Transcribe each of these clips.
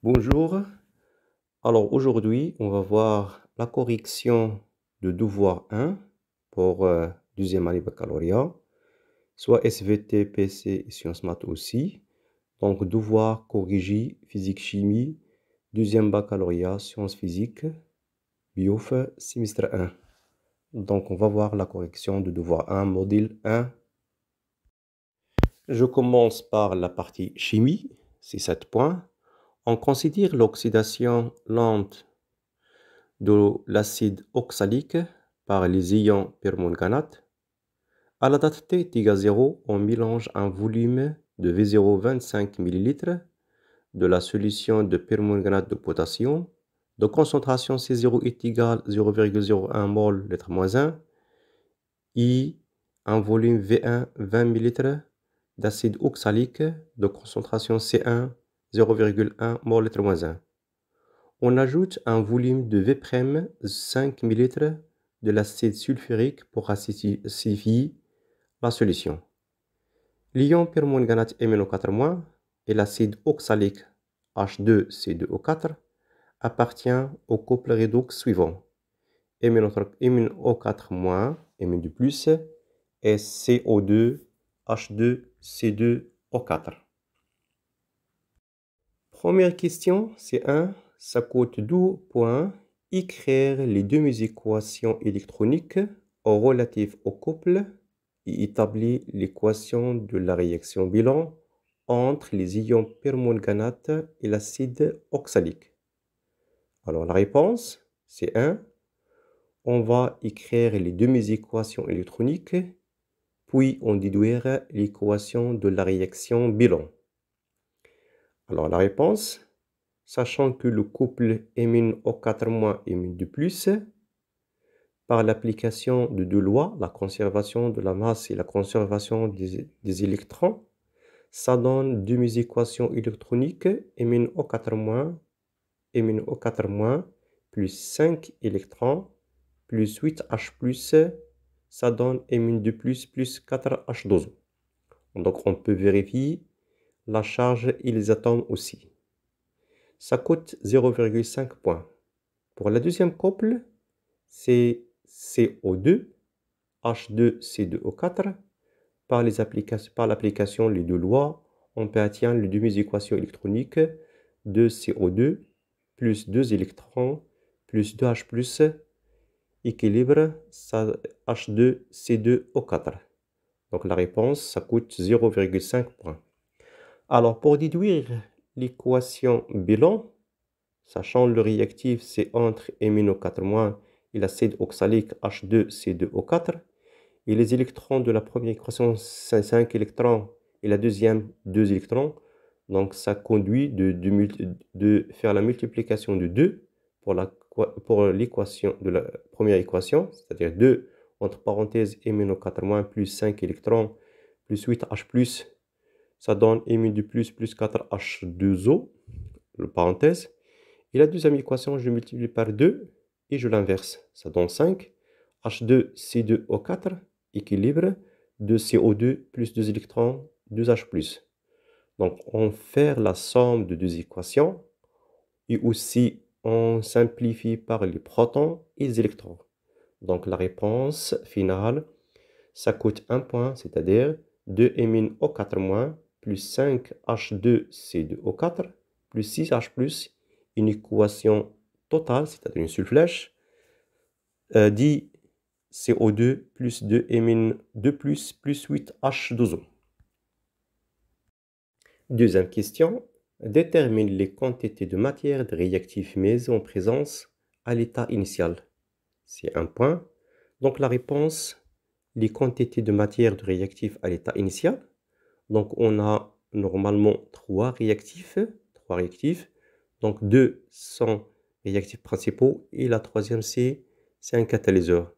Bonjour. Alors aujourd'hui, on va voir la correction de devoir 1 pour deuxième année baccalauréat, soit SVT, PC et sciences maths aussi. Donc devoir corriger physique-chimie, deuxième baccalauréat, sciences physiques, BIOF, semestre 1. Donc on va voir la correction de devoir 1, module 1. Je commence par la partie chimie, c'est 7 points. On considère l'oxydation lente de l'acide oxalique par les ions permanganate. À la date T égale 0, on mélange un volume de V0,25 ml de la solution de permanganate de potassium de concentration C0 est égal à 0,01 mol L-1 et un volume V1 20 ml d'acide oxalique de concentration C1 0,1 mol L-1. On ajoute un volume de V' 5 ml de l'acide sulfurique pour acidifier la solution. L'ion permanganate MnO4- et l'acide oxalique H2C2O4 appartient au couple redox suivant. MnO4- Mn2+, et CO2 H2C2O4. Première question, c'est 1. Ça coûte 2 points. Écrire les deux équations électroniques relatives au couple et établir l'équation de la réaction bilan entre les ions permanganate et l'acide oxalique. Alors la réponse, c'est 1. On va écrire les deux équations électroniques, puis on déduire l'équation de la réaction bilan. Alors la réponse, sachant que le couple MnO4- et Mn2+, par l'application de deux lois, la conservation de la masse et la conservation des électrons, ça donne deux équations électroniques MnO4- et MnO4- plus 5 électrons plus 8H+, ça donne Mn2+, plus 4H2O. Donc on peut vérifier la charge et les atomes aussi. Ça coûte 0,5 points. Pour la deuxième couple, c'est CO2, H2C2O4. Par l'application les deux lois, on peut atteindre les demi-équations électroniques de CO2 plus 2 électrons plus 2H+, équilibre H2C2O4. Donc la réponse, ça coûte 0,5 points. Alors pour déduire l'équation bilan, sachant le réactif c'est entre MnO4- et l'acide oxalique H2C2O4, et les électrons de la première équation, c'est 5 électrons, et la deuxième, 2 électrons. Donc ça conduit de faire la multiplication de 2 pour l'équation de la première équation, c'est-à-dire 2 entre parenthèses MnO4- plus 5 électrons plus 8H+, ça donne Mn2+, plus 4H2O, le parenthèse. Et la deuxième équation, je multiplie par 2 et je l'inverse. Ça donne 5. H2C2O4, équilibre, 2CO2 plus 2 électrons, 2H+. Donc, on fait la somme de deux équations et aussi on simplifie par les protons et les électrons. Donc, la réponse finale, ça coûte 1 point, c'est-à-dire 2MnO4- plus 5H2C2O4 plus 6H+, une équation totale, c'est-à-dire une seule flèche, dit CO2 plus 2Mn2+, plus 8H2O. Deuxième question, détermine les quantités de matière de réactifs mis en présence à l'état initial. C'est 1 point. Donc la réponse, les quantités de matière de réactifs à l'état initial. Donc on a normalement 3 réactifs. Donc 2 sont réactifs principaux et la troisième c'est un catalyseur.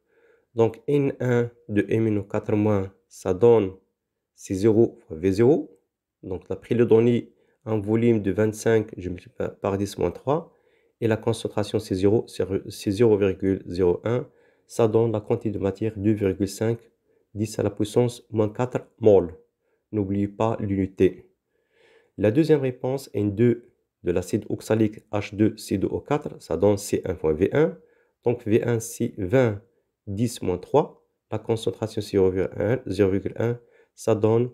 Donc N1 de MnO4- ça donne C0 fois V0. Donc d'après les données, un volume de 25, je multiplie par 10-3. Et la concentration C0, c'est 0,01. Ça donne la quantité de matière 2,5, 10 à la puissance moins 4 mol. N'oubliez pas l'unité. La deuxième réponse, N2 de l'acide oxalique H2C2O4, ça donne C1 fois V1. Donc V1, c'est 20, 10 moins 3. La concentration, c'est 0,1. Ça donne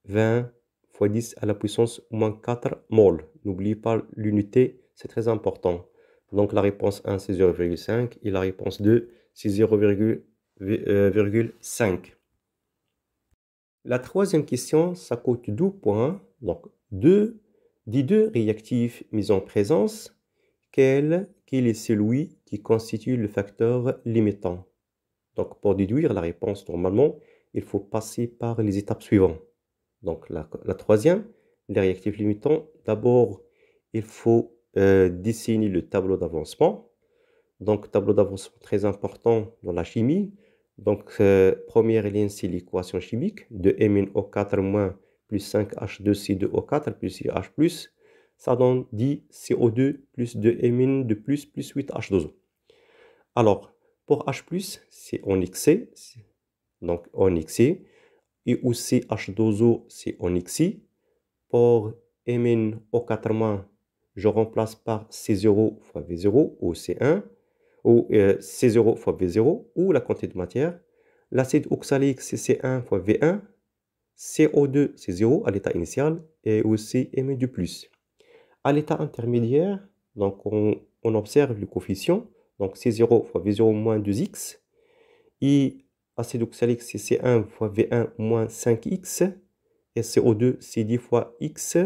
20 fois 10 à la puissance moins 4 mol. N'oubliez pas l'unité, c'est très important. Donc la réponse 1, c'est 0,5 et la réponse 2, c'est 0,5. La troisième question, ça coûte 12 points. Donc, des deux réactifs mis en présence, quel est celui qui constitue le facteur limitant? Donc, pour déduire la réponse, normalement, il faut passer par les étapes suivantes. Donc, la troisième, les réactifs limitants. D'abord, il faut dessiner le tableau d'avancement. Donc, tableau d'avancement très important dans la chimie. Donc, première ligne, c'est l'équation chimique de MnO4- plus 5H2C2O4 plus IH+. Ça donne 10 CO2 plus 2 Mn de plus 8 H2O. Alors, pour H+, c'est en XC. Donc, en XC. Et aussi H2O, c'est en XI. Pour MnO4-, je remplace par C0 fois V0 ou C1. Ou C0 fois V0, ou la quantité de matière. L'acide oxalique, c'est C1 fois V1. CO2, c'est 0 à l'état initial, et aussi Mn de plus. À l'état intermédiaire, donc on observe le coefficient, donc C0 fois V0 moins 2x, et acide oxalique, c'est C1 fois V1 moins 5x, et CO2, c'est 10 fois x,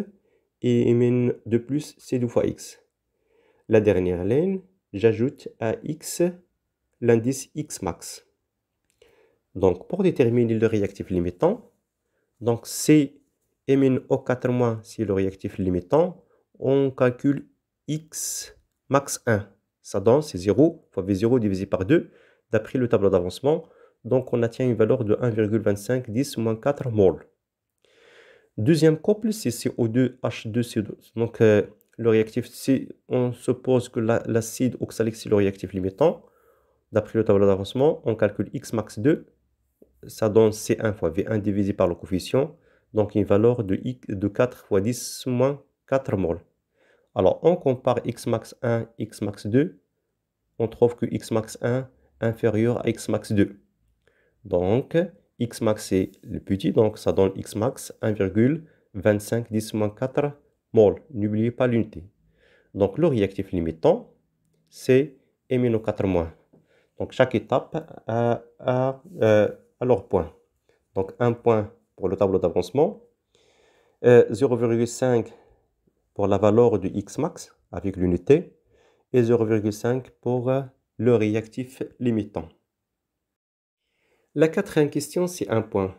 et Mn de plus, c'est 2 fois x. La dernière ligne, j'ajoute à x l'indice X max. Donc, pour déterminer le réactif limitant, donc c'est MnO4-, c'est le réactif limitant, on calcule X max 1. Ça donne, c'est 0 fois V0 divisé par 2, d'après le tableau d'avancement. Donc, on atteint une valeur de 1,25 10 moins 4 mol. Deuxième couple, c'est CO2 H2CO2. Donc, le réactif, on suppose que l'acide oxalique, c'est le réactif limitant. D'après le tableau d'avancement, on calcule X max 2. Ça donne C1 fois V1 divisé par le coefficient. Donc, une valeur de 4 fois 10 moins 4 mol. Alors, on compare X max 1, X max 2. On trouve que X max 1 inférieur à X max 2. Donc, X max c'est le petit. Donc, ça donne X max 1,25 10 moins 4 mol. N'oubliez pas l'unité. Donc, le réactif limitant, c'est MnO4-. Donc, chaque étape a leur point. Donc, un point pour le tableau d'avancement, 0,5 pour la valeur de X max avec l'unité et 0,5 pour le réactif limitant. La quatrième question, c'est un point.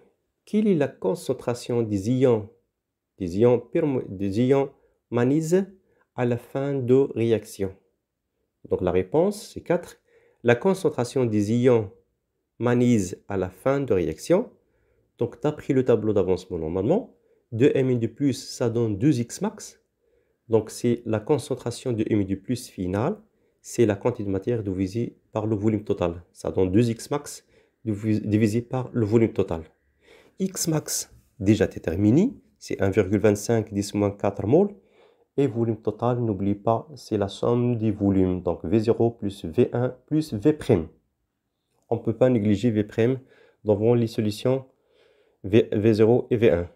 Quelle est la concentration des ions manganèse à la fin de réaction? Donc, la réponse, c'est 4. La concentration des ions manganèse à la fin de réaction. Donc, d'après le tableau d'avancement, normalement, 2Mn de plus, ça donne 2X max. Donc, c'est la concentration de Mn de plus finale. C'est la quantité de matière divisée par le volume total. Ça donne 2X max divisé par le volume total. X max, déjà déterminé, c'est 1,25 10 moins 4 mol. Et volume total, n'oublie pas, c'est la somme des volumes. Donc, V0 plus V1 plus V'. On ne peut pas négliger V' devant les solutions V0 et V1.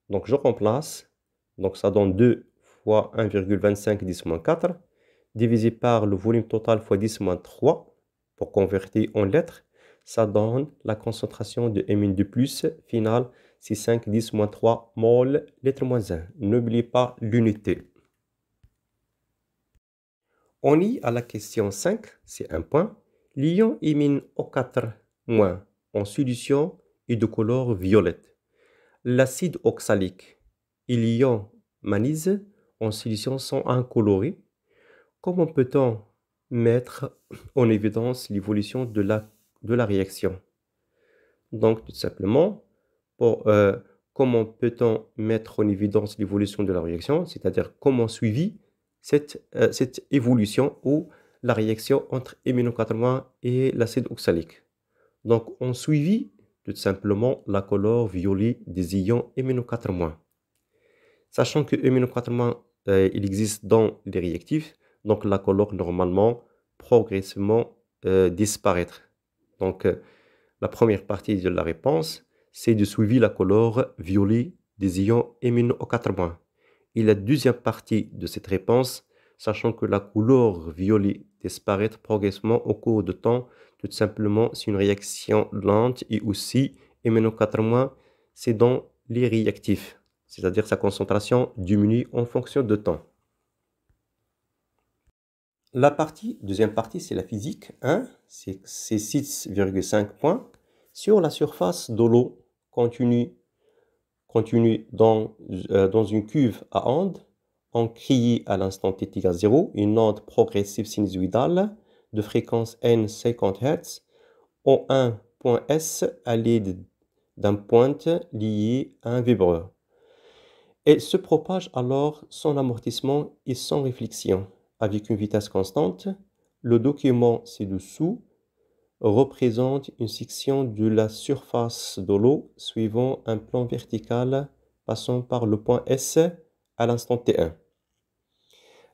Donc, je remplace. Donc, ça donne 2 fois 1,25 10 moins 4, divisé par le volume total fois 10 moins 3, pour convertir en lettres. Ça donne la concentration de Mn de plus finale, c'est 5 10 moins 3 mol, lettre moins 1. N'oubliez pas l'unité. On y à la question 5, c'est un point. L'ion MnO4- en solution est de couleur violette. L'acide oxalique et l'ion manganèse en solution sont incolorés. Comment peut-on mettre en évidence l'évolution de la réaction? Donc, tout simplement, comment peut-on mettre en évidence l'évolution de la réaction, c'est-à-dire comment suivi cette évolution ou la réaction entre MnO4- et l'acide oxalique. Donc, on suivit tout simplement la couleur violet des ions MnO4-. Sachant que MnO4- il existe dans les réactifs, donc la couleur normalement progressivement disparaître. Donc la première partie de la réponse, c'est de suivre la couleur violet des ions MnO4-. Et la deuxième partie de cette réponse, sachant que la couleur violet disparaît progressivement au cours du temps, tout simplement, c'est une réaction lente et aussi MnO4-, c'est dans les réactifs, c'est-à-dire sa concentration diminue en fonction de temps. La deuxième partie, c'est la physique 1, c'est 6,5 points sur la surface de l'eau contenue dans une cuve à ondes. On crée à l'instant t égale 0 une onde progressive sinusoïdale de fréquence n 50 Hz au 1 point S à l'aide d'un point lié à un vibreur. Elle se propage alors sans amortissement et sans réflexion, avec une vitesse constante. Le document ci-dessous représente une section de la surface de l'eau suivant un plan vertical passant par le point S à l'instant T1.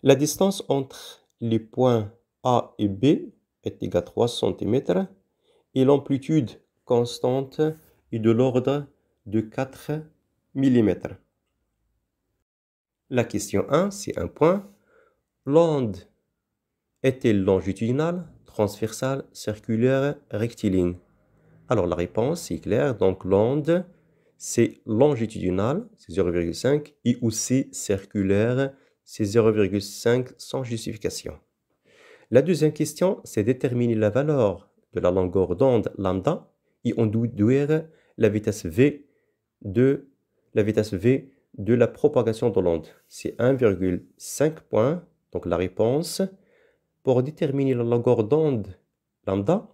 La distance entre les points A et B est égale à 3 cm et l'amplitude constante est de l'ordre de 4 mm. La question 1, c'est un point. L'onde est-elle longitudinale, transversale, circulaire, rectiligne? Alors la réponse est claire. Donc l'onde, c'est longitudinale, c'est 0,5, et aussi circulaire, c'est 0,5 sans justification. La deuxième question, c'est déterminer la valeur de la longueur d'onde lambda et on doit déduire la vitesse v de la propagation de l'onde. C'est 1,5 points. Donc la réponse, pour déterminer la longueur d'onde lambda,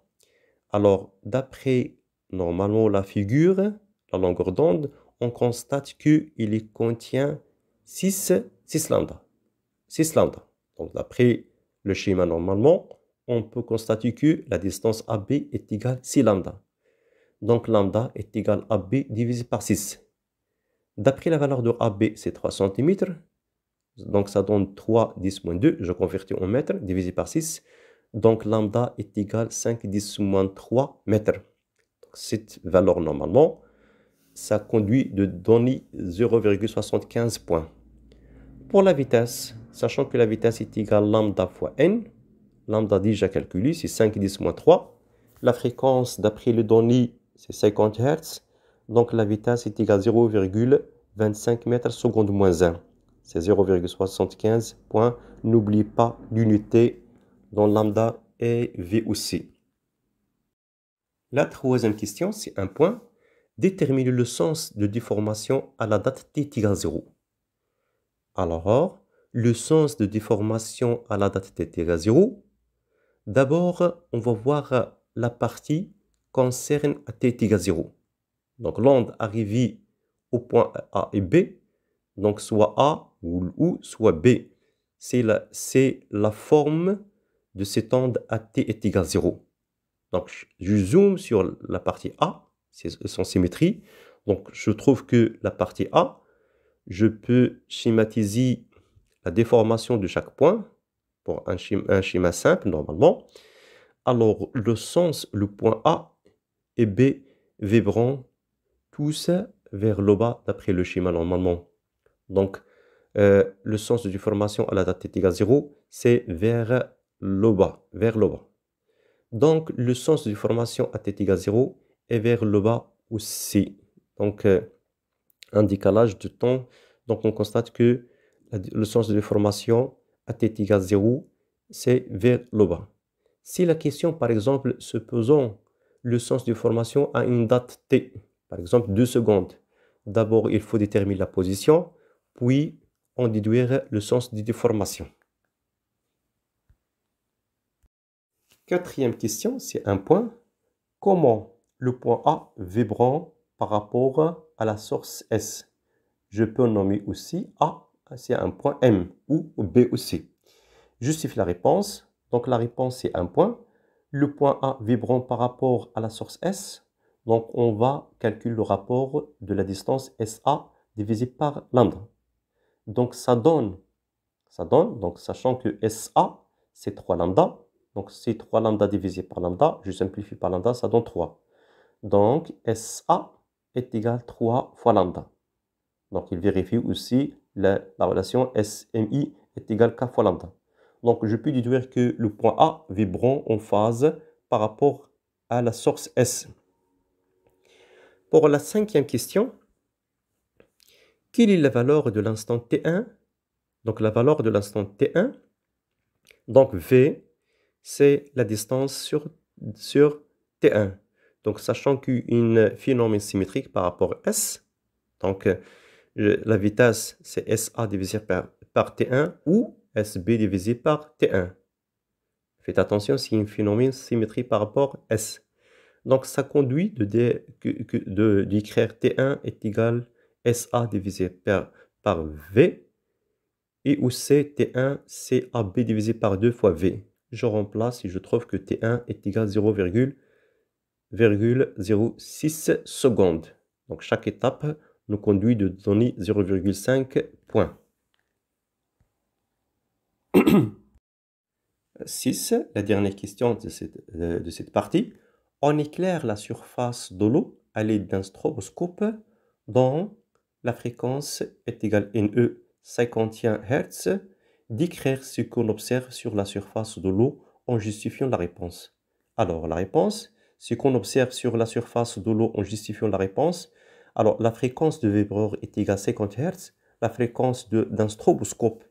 alors d'après normalement la figure, la longueur d'onde, on constate qu'il contient 6 lambda. 6 lambda. Donc d'après le schéma normalement, on peut constater que la distance AB est égale à 6 lambda. Donc lambda est égal à B divisé par 6. D'après la valeur de AB, c'est 3 cm. Donc ça donne 3, 10 moins 2. Je convertis en mètres divisé par 6. Donc lambda est égal à 5, 10 moins 3 mètres. Donc, cette valeur normalement, ça conduit de donner 0,75 points. Pour la vitesse, sachant que la vitesse est égale à lambda fois n, lambda déjà calculé, c'est 5, 10 moins 3. La fréquence d'après les données, c'est 50 Hz. Donc la vitesse est égale à 0,25 mètres seconde moins 1. C'est 0,75 points. N'oubliez pas l'unité dont lambda est V aussi. La troisième question, c'est un point. Déterminer le sens de déformation à la date t égale 0. Alors, le sens de déformation à la date t égale 0, d'abord, on va voir la partie concerne à t égale 0. Donc, l'onde arrivée au point A et B, donc soit A ou soit B. C'est la forme de cette onde à t est égal à 0. Donc, je zoome sur la partie A, c'est son symétrie. Donc, je trouve que la partie A, je peux schématiser la déformation de chaque point pour un schéma simple normalement. Alors, le sens, le point A et B vibrant tous vers le bas d'après le schéma normalement. Donc, le sens de déformation à la date t égale 0, c'est vers le bas, Donc, le sens de déformation à t égale 0 est vers le bas aussi. Donc, un décalage de temps. Donc, on constate que le sens de déformation à t égale 0, c'est vers le bas. Si la question, par exemple, se posant le sens de déformation à une date t, par exemple 2 secondes, d'abord, il faut déterminer la position, puis on déduire le sens de déformation. Quatrième question, c'est un point. Comment le point A vibrant par rapport à la source S? Je peux nommer aussi A, c'est un point M, ou B aussi. Justifie la réponse. Donc la réponse, c'est un point. Le point A vibrant par rapport à la source S. Donc on va calculer le rapport de la distance SA divisé par lambda. Donc ça donne Ça donne, donc sachant que SA, c'est 3 lambda. Donc c'est 3 lambda divisé par lambda. Je simplifie par lambda, ça donne 3. Donc SA est égal à 3 fois lambda. Donc il vérifie aussi la relation SMI est égale à K fois lambda. Donc je peux déduire que le point A vibrant en phase par rapport à la source S. Pour la cinquième question, quelle est la valeur de l'instant T1? Donc la valeur de l'instant T1, donc V, c'est la distance sur T1. Donc sachant qu'une phénomène symétrique par rapport à S, donc la vitesse c'est SA divisé par T1 ou SB divisé par T1. Faites attention, c'est une phénomène symétrique par rapport à S. Donc ça conduit d'écrire T1 est égal à SA divisé par V. Et où c'est T1, c'est AB divisé par 2 fois V. Je remplace et je trouve que T1 est égal à 0,06 secondes. Donc chaque étape nous conduit de donner 0,5 points. 6, la dernière question de cette partie. On éclaire la surface de l'eau à l'aide d'un stroboscope dont la fréquence est égale à NE 51 Hz, d'écrire ce qu'on observe sur la surface de l'eau en justifiant la réponse. Alors, la réponse, ce qu'on observe sur la surface de l'eau en justifiant la réponse. Alors, la fréquence de vibreur est égale à 50 Hz, la fréquence d'un stroboscope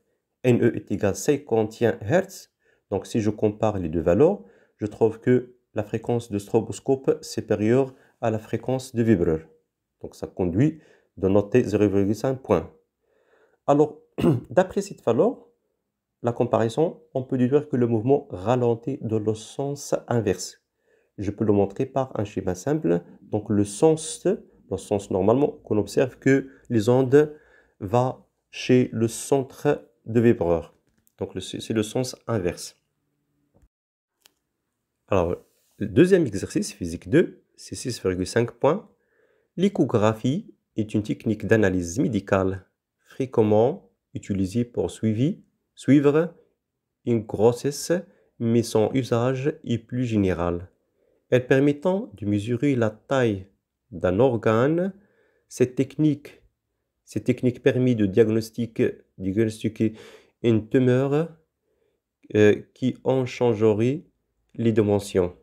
NE est égale à 51 Hz. Donc, si je compare les deux valeurs, je trouve que la fréquence de stroboscope est supérieure à la fréquence de vibreur. Donc, ça conduit de noter 0,5 points. Alors, d'après cette valeur, la comparaison, on peut déduire que le mouvement ralentit dans le sens inverse. Je peux le montrer par un schéma simple. Donc, le sens normalement, qu'on observe que les ondes vont chez le centre de vibreur. Donc, c'est le sens inverse. Alors, le deuxième exercice, physique 2, c'est 6,5 points. L'échographie est une technique d'analyse médicale fréquemment utilisée pour suivre une grossesse, mais son usage est plus général. Elle permettant de mesurer la taille d'un organe, cette technique permet de diagnostiquer une tumeur qui en changerait les dimensions.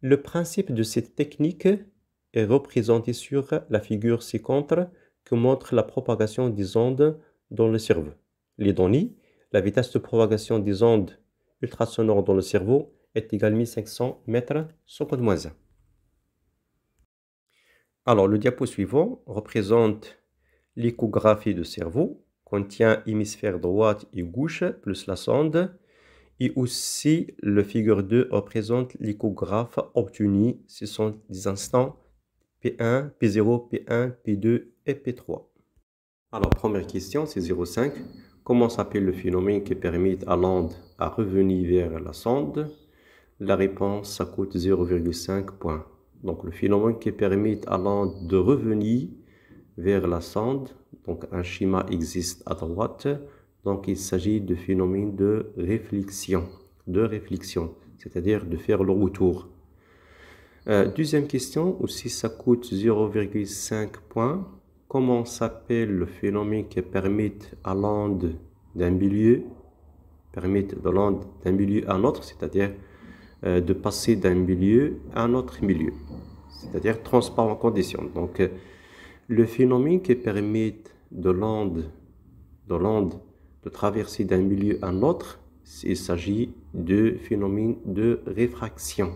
Le principe de cette technique est représenté sur la figure ci-contre qui montre la propagation des ondes dans le cerveau. Les données, la vitesse de propagation des ondes ultrasonores dans le cerveau est égale à 1500 mètres seconde moins 1. Alors, le diapo suivant représente l'échographie du cerveau, contient hémisphère droite et gauche plus la sonde. Et aussi, le figure 2 représente l'échographe obtenu. Ce sont des instants P1, P0, P1, P2 et P3. Alors, première question, c'est 0,5. Comment s'appelle le phénomène qui permet à l'onde à revenir vers la sonde? La réponse, ça coûte 0,5 points. Donc, le phénomène qui permet à l'onde de revenir vers la sonde, donc un schéma existe à droite. Donc, il s'agit de phénomène de réflexion, c'est-à-dire de faire le retour. Deuxième question, aussi ça coûte 0,5 points. Comment s'appelle le phénomène qui permet à l'onde d'un milieu, à un autre, c'est-à-dire de passer d'un milieu à un autre milieu, c'est-à-dire transparent condition. Donc, le phénomène qui permet de l'onde de traverser d'un milieu à un autre, il s'agit de phénomène de réfraction.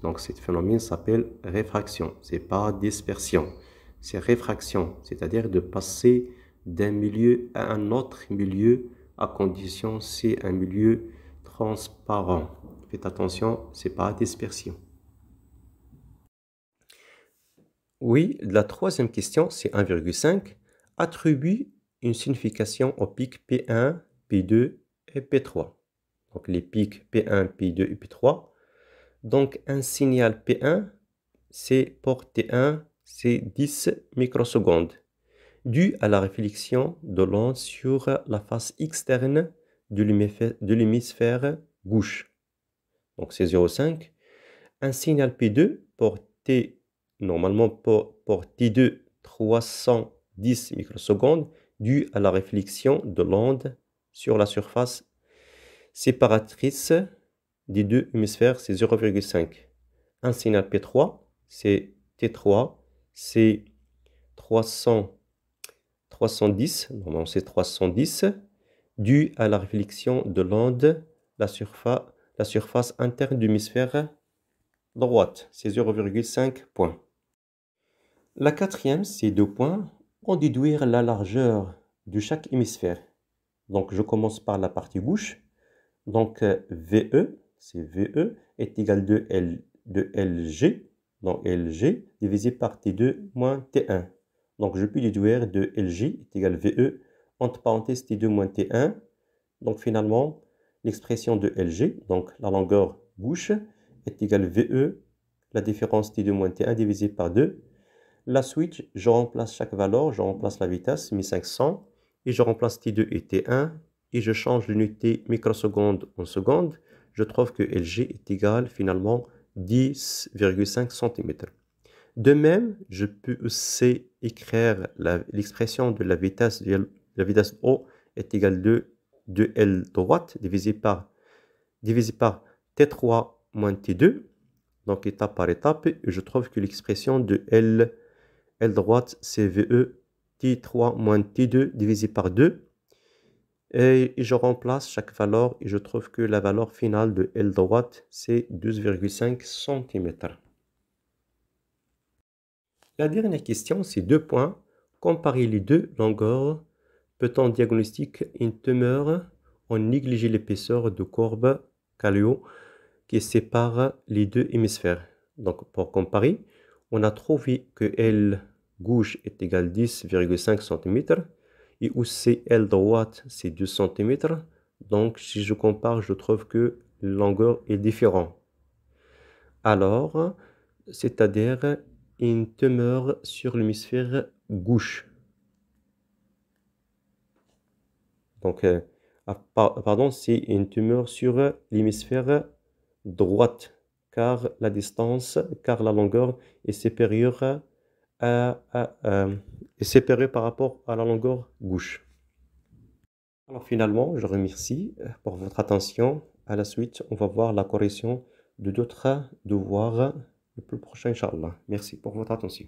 Donc, ce phénomène s'appelle réfraction. Ce n'est pas dispersion, c'est réfraction, c'est-à-dire de passer d'un milieu à un autre milieu à condition c'est un milieu transparent. Faites attention, ce n'est pas dispersion. Oui, la troisième question, c'est 1,5. Attribue une signification aux pics P1, P2 et P3. Donc les pics P1, P2 et P3. Donc un signal P1, c'est pour T1, c'est 10 microsecondes. dû à la réflexion de l'onde sur la face externe de l'hémisphère gauche. Donc c'est 0,5. Un signal P2 porté normalement pour T2 310 microsecondes dû à la réflexion de l'onde sur la surface séparatrice des deux hémisphères, c'est 0,5. Un signal P3, c'est T3, c'est 310, normalement c'est 310, dû à la réflexion de l'onde, la surface interne du hémisphère droite, c'est 0,5 points. La quatrième, c'est 2 points. On déduire la largeur de chaque hémisphère. Donc, je commence par la partie gauche. Donc, VE, c'est VE, est égal de LG, donc LG, divisé par T2 moins T1. Donc, je peux déduire de LG est égal à VE, entre parenthèses T2 moins T1. Donc, finalement, l'expression de LG, donc la longueur gauche, est égale à VE, la différence T2 moins T1 divisé par 2. La suite, je remplace chaque valeur, je remplace la vitesse, 1500, et je remplace T2 et T1, et je change l'unité microseconde en seconde. Je trouve que LG est égal finalement 10,5 cm. De même, je peux aussi écrire l'expression de la vitesse O est égale de L droite divisé par T3 moins T2. Donc étape par étape, et je trouve que l'expression de L droite, c'est VE T3 moins T2 divisé par 2. Et je remplace chaque valeur et je trouve que la valeur finale de L droite, c'est 12,5 cm. La dernière question, c'est 2 points. Comparer les deux longueurs. Peut-on diagnostiquer une tumeur en négligeant l'épaisseur de courbe Callot qui sépare les deux hémisphères? Donc, pour comparer, on a trouvé que L gauche est égal à 10,5 cm et aussi L droite, c'est 2 cm. Donc, si je compare, je trouve que la longueur est différente. Alors, c'est-à-dire une tumeur sur l'hémisphère gauche. Donc, pardon, c'est une tumeur sur l'hémisphère droite, car la longueur est supérieure est supérieure par rapport à la longueur gauche. Alors finalement, je remercie pour votre attention. À la suite, on va voir la correction de d'autres devoirs le plus prochain, Inch'Allah. Merci pour votre attention.